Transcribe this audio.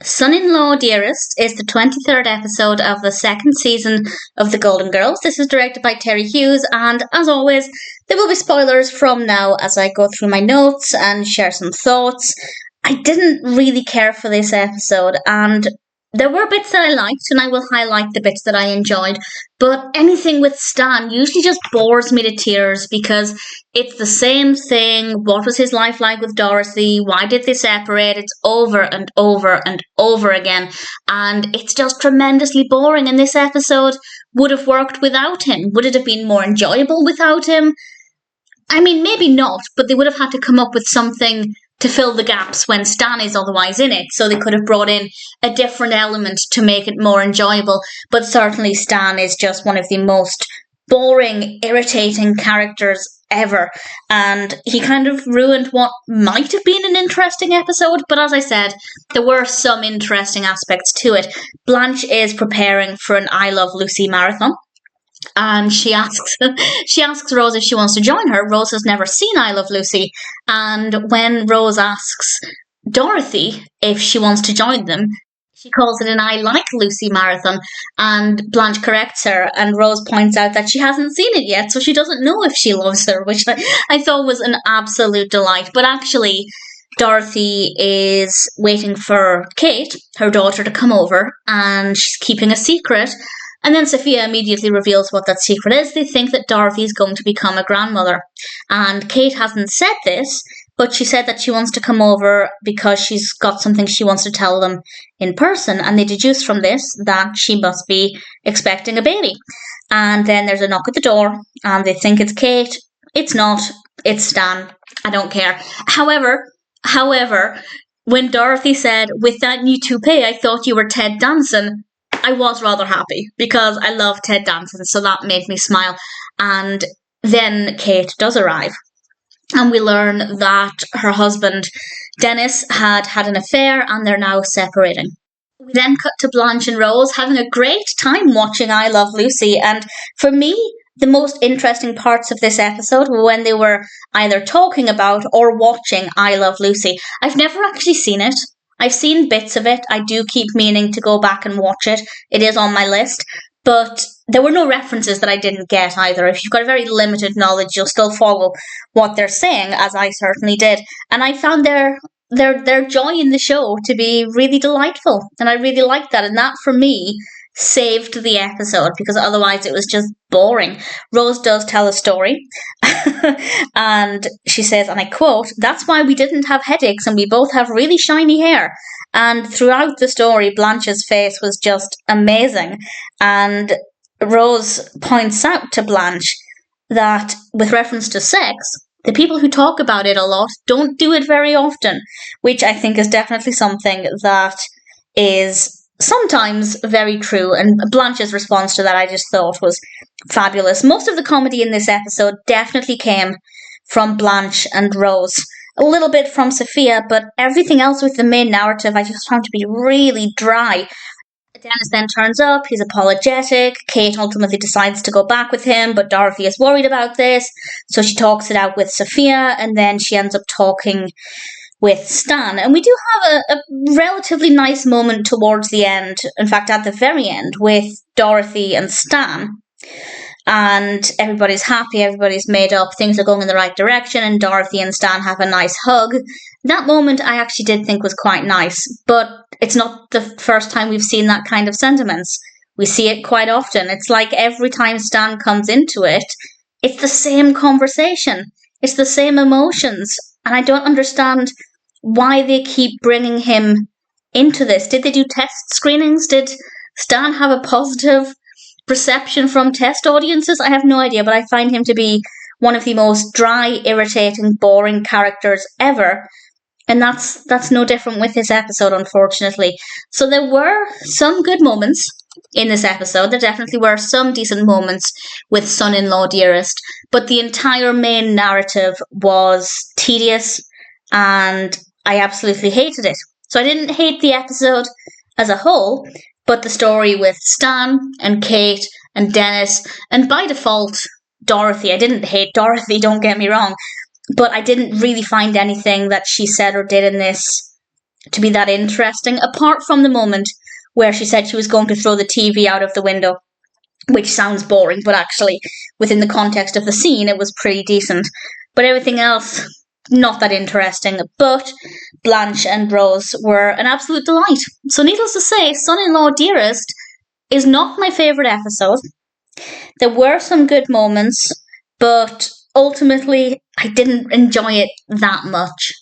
Son-in-Law Dearest is the 23rd episode of the second season of The Golden Girls. This is directed by Terry Hughes, and as always, there will be spoilers from now as I go through my notes and share some thoughts. I didn't really care for this episode, and there were bits that I liked, and I will highlight the bits that I enjoyed, but anything with Stan usually just bores me to tears because it's the same thing. What was his life like with Dorothy? Why did they separate? It's over and over and over again, and it's just tremendously boring, and this episode would have worked without him. Would it have been more enjoyable without him? I mean, maybe not, but they would have had to come up with something to fill the gaps when Stan is otherwise in it, so they could have brought in a different element to make it more enjoyable, but certainly Stan is just one of the most boring, irritating characters ever, and he kind of ruined what might have been an interesting episode, but as I said, there were some interesting aspects to it. Blanche is preparing for an I Love Lucy marathon, and she asks Rose if she wants to join her. Rose has never seen I Love Lucy, and when Rose asks Dorothy if she wants to join them, she calls it an I Like Lucy marathon, and Blanche corrects her, and Rose points out that she hasn't seen it yet, so she doesn't know if she loves her, which I thought was an absolute delight. But actually, Dorothy is waiting for Kate, her daughter, to come over, and she's keeping a secret. And then Sophia immediately reveals what that secret is. They think that Dorothy is going to become a grandmother. And Kate hasn't said this, but she said that she wants to come over because she's got something she wants to tell them in person. And they deduce from this that she must be expecting a baby. And then there's a knock at the door, and they think it's Kate. It's not. It's Stan. I don't care. However, when Dorothy said, "With that new toupee, I thought you were Ted Danson," I was rather happy because I love Ted Danson, so that made me smile. And then Kate does arrive, and we learn that her husband, Dennis, had an affair, and they're now separating. We then cut to Blanche and Rose having a great time watching I Love Lucy, and for me, the most interesting parts of this episode were when they were either talking about or watching I Love Lucy. I've never actually seen it. I've seen bits of it. I do keep meaning to go back and watch it. It is on my list. But there were no references that I didn't get either. If you've got a very limited knowledge, you'll still follow what they're saying, as I certainly did. And I found their joy in the show to be really delightful. And I really liked that. And that, for me, saved the episode, because otherwise it was just boring. Rose does tell a story, and she says, and I quote, "That's why we didn't have headaches and we both have really shiny hair." And throughout the story, Blanche's face was just amazing. And Rose points out to Blanche that, with reference to sex, the people who talk about it a lot don't do it very often, which I think is definitely something that is sometimes very true, and Blanche's response to that I just thought was fabulous. Most of the comedy in this episode definitely came from Blanche and Rose, a little bit from Sophia, but everything else with the main narrative I just found to be really dry. Dennis then turns up, he's apologetic, Kate ultimately decides to go back with him, but Dorothy is worried about this, so she talks it out with Sophia, and then she ends up talking with Stan. And we do have a relatively nice moment towards the end, in fact at the very end, with Dorothy and Stan. And everybody's happy, everybody's made up, things are going in the right direction, and Dorothy and Stan have a nice hug. That moment I actually did think was quite nice, but it's not the first time we've seen that kind of sentiments. We see it quite often. It's like every time Stan comes into it, it's the same conversation, it's the same emotions, and I don't understand why they keep bringing him into this. Did they do test screenings? Did Stan have a positive reception from test audiences? I have no idea, but I find him to be one of the most dry, irritating, boring characters ever. And that's no different with this episode, unfortunately. So there were some good moments in this episode. There definitely were some decent moments with Son-in-Law Dearest, but the entire main narrative was tedious, and I absolutely hated it. So I didn't hate the episode as a whole, but the story with Stan and Kate and Dennis, and by default, Dorothy. I didn't hate Dorothy, don't get me wrong, but I didn't really find anything that she said or did in this to be that interesting, apart from the moment where she said she was going to throw the TV out of the window, which sounds boring, but actually, within the context of the scene, it was pretty decent. But everything else, not that interesting. But Blanche and Rose were an absolute delight. So, needless to say, Son-in-Law Dearest is not my favourite episode. There were some good moments, but ultimately, I didn't enjoy it that much.